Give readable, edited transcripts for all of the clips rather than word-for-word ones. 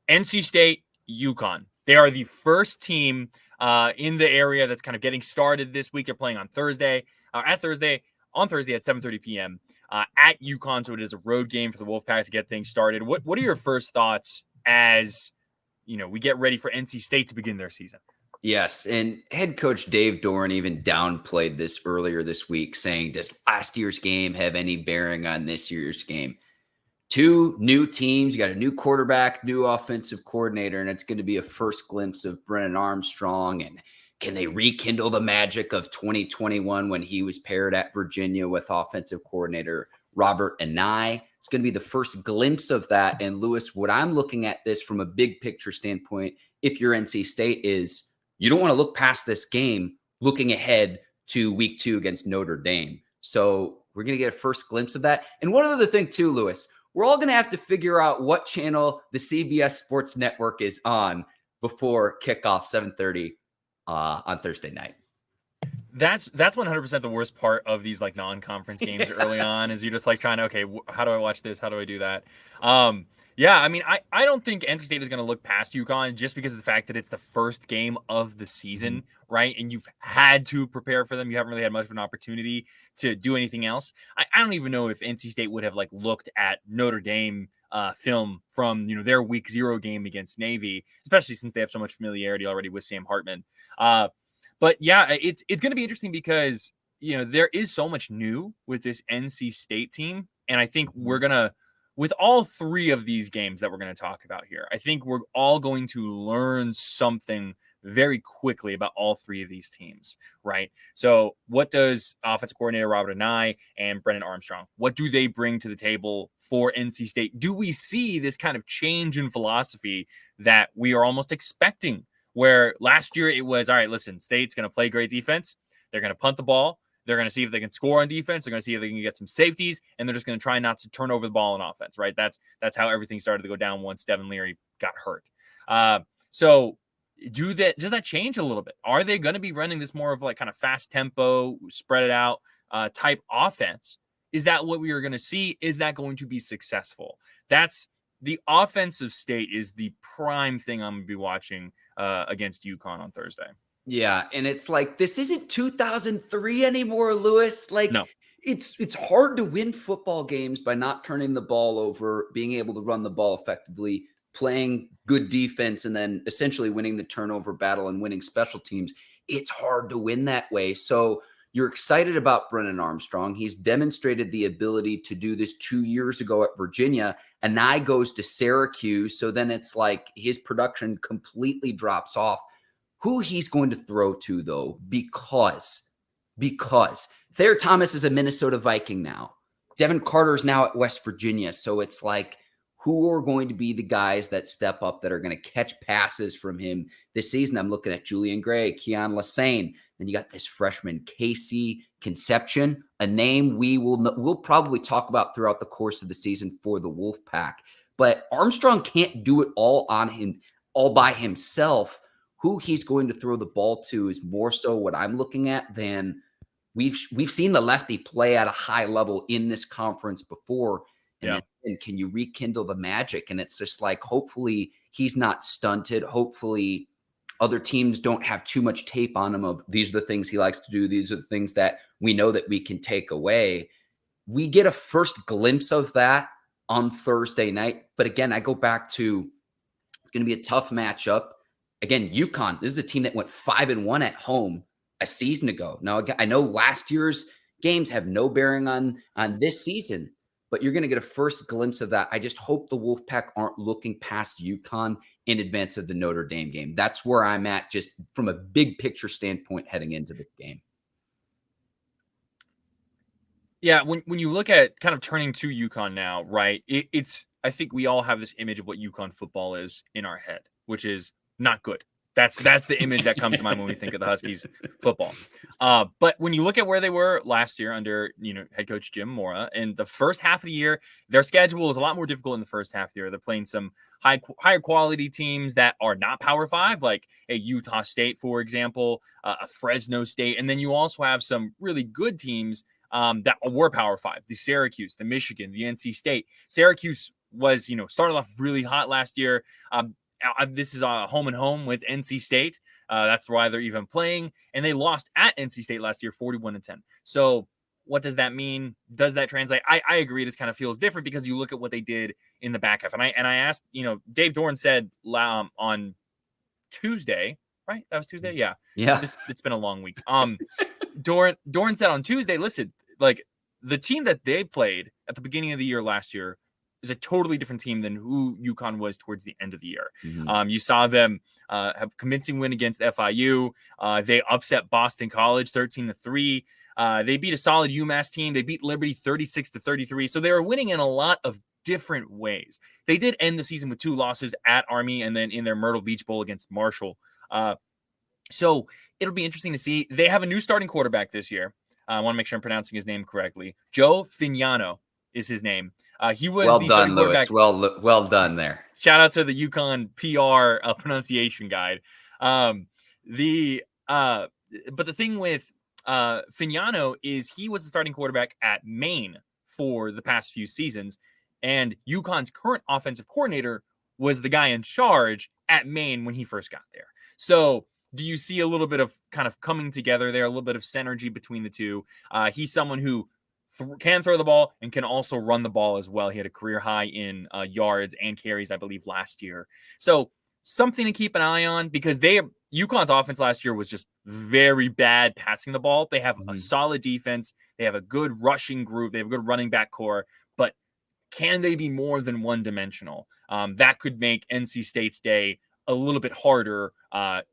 NC State, UConn. They are the first team in the area that's kind of getting started this week. They're playing on Thursday, on Thursday at 7:30 p.m. At UConn, so it is a road game for the Wolfpack to get things started. What are your first thoughts as we get ready for NC State to begin their season? Yes, and head coach Dave Doran even downplayed this earlier this week, saying, does last year's game have any bearing on this year's game? Two new teams, you got a new quarterback, new offensive coordinator, and it's going to be a first glimpse of Brennan Armstrong. And can they rekindle the magic of 2021 when he was paired at Virginia with offensive coordinator Robert Anae? It's going to be the first glimpse of that. And Lewis, what I'm looking at this from a big picture standpoint, if you're NC State, is you don't want to look past this game looking ahead to week 2 against Notre Dame. So we're going to get a first glimpse of that. And one other thing too, Lewis, we're all going to have to figure out what channel the CBS Sports Network is on before kickoff 7:30 on Thursday night. That's 100% the worst part of these like non-conference games early on is you're just like trying to, okay, how do I watch this? How do I do that? Yeah, I mean, I don't think NC State is going to look past UConn just because of the fact that it's the first game of the season, right? And you've had to prepare for them. You haven't really had much of an opportunity to do anything else. I don't even know if NC State would have like looked at Notre Dame film from their week 0 game against Navy, especially since they have so much familiarity already with Sam Hartman. But yeah, it's going to be interesting because there is so much new with this NC State team, and I think we're gonna. With all 3 of these games that we're going to talk about here, I think we're all going to learn something very quickly about all 3 of these teams, right? So what does offensive coordinator Robert Anae and Brennan Armstrong, what do they bring to the table for NC State? Do we see this kind of change in philosophy that we are almost expecting, where last year it was, all right, listen, State's going to play great defense. They're going to punt the ball. They're going to see if they can score on defense. They're going to see if they can get some safeties, and they're just going to try not to turn over the ball on offense, right? That's how everything started to go down once Devin Leary got hurt. So does that change a little bit? Are they going to be running this more of like kind of fast tempo, spread it out type offense? Is that what we are going to see? Is that going to be successful? That's the offensive state is the prime thing I'm going to be watching against UConn on Thursday. Yeah, and it's like, this isn't 2003 anymore, Lewis. Like, no. It's hard to win football games by not turning the ball over, being able to run the ball effectively, playing good defense, and then essentially winning the turnover battle and winning special teams. It's hard to win that way. So you're excited about Brennan Armstrong. He's demonstrated the ability to do this 2 years ago at Virginia. Anae goes to Syracuse. So then it's like his production completely drops off. Who he's going to throw to, though, because Thayer Thomas is a Minnesota Viking now. Devin Carter's now at West Virginia. So it's like, who are going to be the guys that step up that are going to catch passes from him this season? I'm looking at Julian Gray, Keon Lassane. Then you got this freshman, Casey Conception, a name we'll probably talk about throughout the course of the season for the Wolfpack. But Armstrong can't do it all by himself. Who he's going to throw the ball to is more so what I'm looking at than we've seen the lefty play at a high level in this conference before. And can you rekindle the magic? And it's just like, hopefully he's not stunted. Hopefully other teams don't have too much tape on him of these are the things he likes to do. These are the things that we know that we can take away. We get a first glimpse of that on Thursday night. But again, I go back to, it's going to be a tough matchup. Again, UConn, this is a team that went 5-1 at home a season ago. Now, I know last year's games have no bearing on this season, but you're going to get a first glimpse of that. I just hope the Wolfpack aren't looking past UConn in advance of the Notre Dame game. That's where I'm at just from a big picture standpoint heading into the game. Yeah, when you look at kind of turning to UConn now, right, it's I think we all have this image of what UConn football is in our head, which is not good. That's the image that comes to mind when we think of the Huskies football. But when you look at where they were last year under head coach Jim Mora, in the first half of the year, their schedule is a lot more difficult in the first half of the year. They're playing some higher quality teams that are not Power 5, like a Utah State, for example, a Fresno State, and then you also have some really good teams that were Power 5, the Syracuse, the Michigan, the NC State. Syracuse was, started off really hot last year. This is a home and home with NC State. That's why they're even playing. And they lost at NC State last year, 41-10. So what does that mean? Does that translate? I agree. This kind of feels different because you look at what they did in the back half. And I asked, Dave Dorn said on Tuesday, right? That was Tuesday. Yeah. It's been a long week. Dorn said on Tuesday, listen, like the team that they played at the beginning of the year last year is a totally different team than who UConn was towards the end of the year. Mm-hmm. You saw them have a convincing win against FIU. They upset Boston College 13-3. They beat a solid UMass team. They beat Liberty 36-33. So they were winning in a lot of different ways. They did end the season with 2 losses at Army and then in their Myrtle Beach Bowl against Marshall. So it'll be interesting to see. They have a new starting quarterback this year. I want to make sure I'm pronouncing his name correctly. Joe Fignano is his name. He was well done, Lewis. Well done there. Shout out to the UConn PR pronunciation guide. But the thing with Fignano is he was the starting quarterback at Maine for the past few seasons, and UConn's current offensive coordinator was the guy in charge at Maine when he first got there. So do you see a little bit of kind of coming together there, a little bit of synergy between the two? He's someone who can throw the ball and can also run the ball as well. He had a career high in yards and carries, I believe, last year. So something to keep an eye on because UConn's offense last year was just very bad passing the ball. They have a solid defense. They have a good rushing group. They have a good running back core. But can they be more than one-dimensional? That could make NC State's day a little bit harder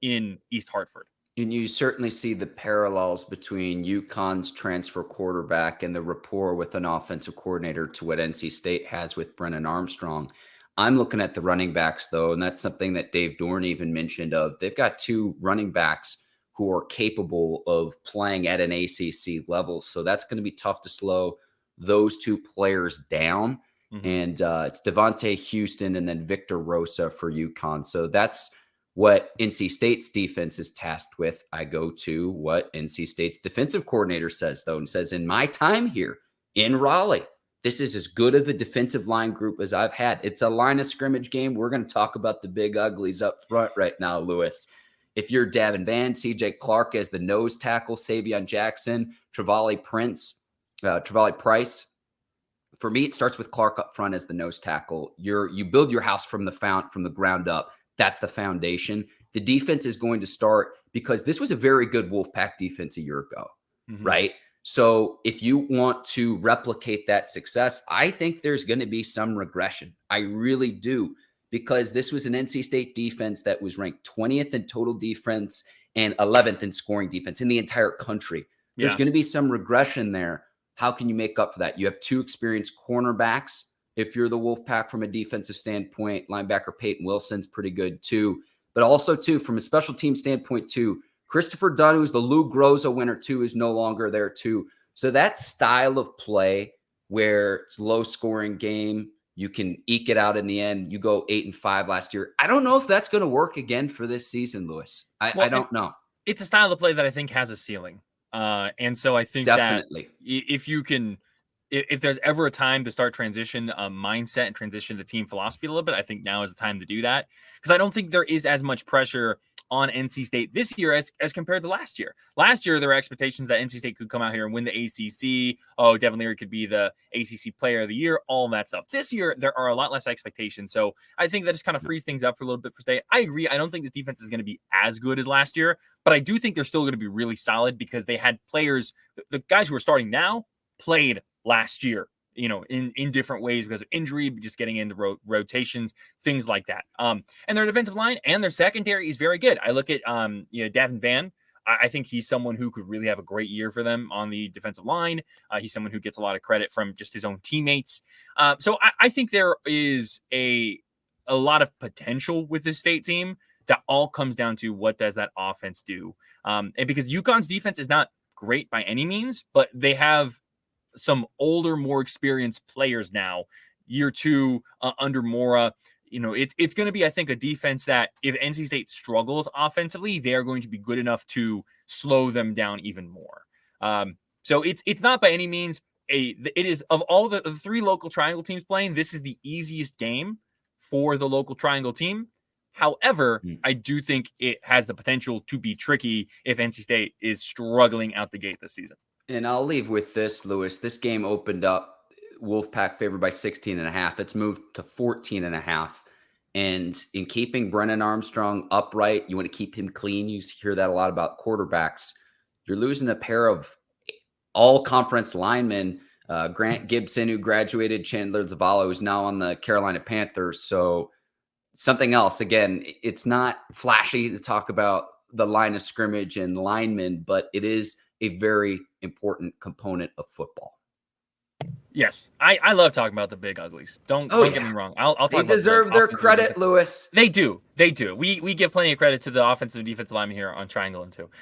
in East Hartford. And you certainly see the parallels between UConn's transfer quarterback and the rapport with an offensive coordinator to what NC State has with Brennan Armstrong. I'm looking at the running backs, though, and that's something that Dave Dorn even mentioned of. They've got 2 running backs who are capable of playing at an ACC level. So that's going to be tough to slow those 2 players down. Mm-hmm. And it's Devontae Houston and then Victor Rosa for UConn. So that's what NC State's defense is tasked with. I go to what NC State's defensive coordinator says, though, and says, in my time here in Raleigh, this is as good of a defensive line group as I've had. It's a line of scrimmage game. We're going to talk about the big uglies up front right now, Lewis. If you're Davin Van, CJ Clark as the nose tackle, Savion Jackson, Travali Price. For me, it starts with Clark up front as the nose tackle. You build your house from the ground up. That's the foundation. The defense is going to start because this was a very good Wolfpack defense a year ago, right? So if you want to replicate that success, I think there's going to be some regression. I really do, because this was an NC State defense that was ranked 20th in total defense and 11th in scoring defense in the entire country. There's going to be some regression there. How can you make up for that? You have 2 experienced cornerbacks. If you're the Wolfpack from a defensive standpoint, linebacker Peyton Wilson's pretty good too. But also too, from a special team standpoint too, Christopher Dunn, who's the Lou Groza winner too, is no longer there too. So that style of play where it's low scoring game, you can eke it out in the end. You go 8-5 last year. I don't know if that's going to work again for this season, Lewis. I don't know. It's a style of play that I think has a ceiling. And so I think definitely that if there's ever a time to start transition mindset and transition the team philosophy a little bit, I think now is the time to do that, because I don't think there is as much pressure on NC State this year as compared to last year. Last year, there were expectations that NC State could come out here and win the ACC. Oh, Devin Leary could be the ACC Player of the Year, all that stuff. This year, there are a lot less expectations. So I think that just kind of frees things up for a little bit for State. I agree. I don't think this defense is going to be as good as last year, but I do think they're still going to be really solid because they had players, the guys who are starting now played last year, in different ways because of injury, just getting into rotations, things like that. And their defensive line and their secondary is very good. I look at, Davin Van. I think he's someone who could really have a great year for them on the defensive line. He's someone who gets a lot of credit from just his own teammates. So I think there is a lot of potential with this State team that all comes down to what does that offense do? And because UConn's defense is not great by any means, but they have some older, more experienced players now, year 2 under Mora. It's going to be, I think, a defense that if NC State struggles offensively, they are going to be good enough to slow them down even more. So it's not by any means it is of all the three local triangle teams playing, this is the easiest game for the local triangle team. However, I do think it has the potential to be tricky if NC State is struggling out the gate this season. And I'll leave with this, Lewis. This game opened up Wolfpack favored by 16.5. It's moved to 14.5. And in keeping Brennan Armstrong upright, you want to keep him clean. You hear that a lot about quarterbacks. You're losing a pair of all-conference linemen, Grant Gibson, who graduated, Chandler Zavala, who's now on the Carolina Panthers. So something else. Again, it's not flashy to talk about the line of scrimmage and linemen, but it is a very important component of football. Yes, I love talking about the big uglies. Don't get me wrong. I'll talk about they deserve their credit, Lewis. They do. We give plenty of credit to the offensive and defensive linemen here on Triangle and Two.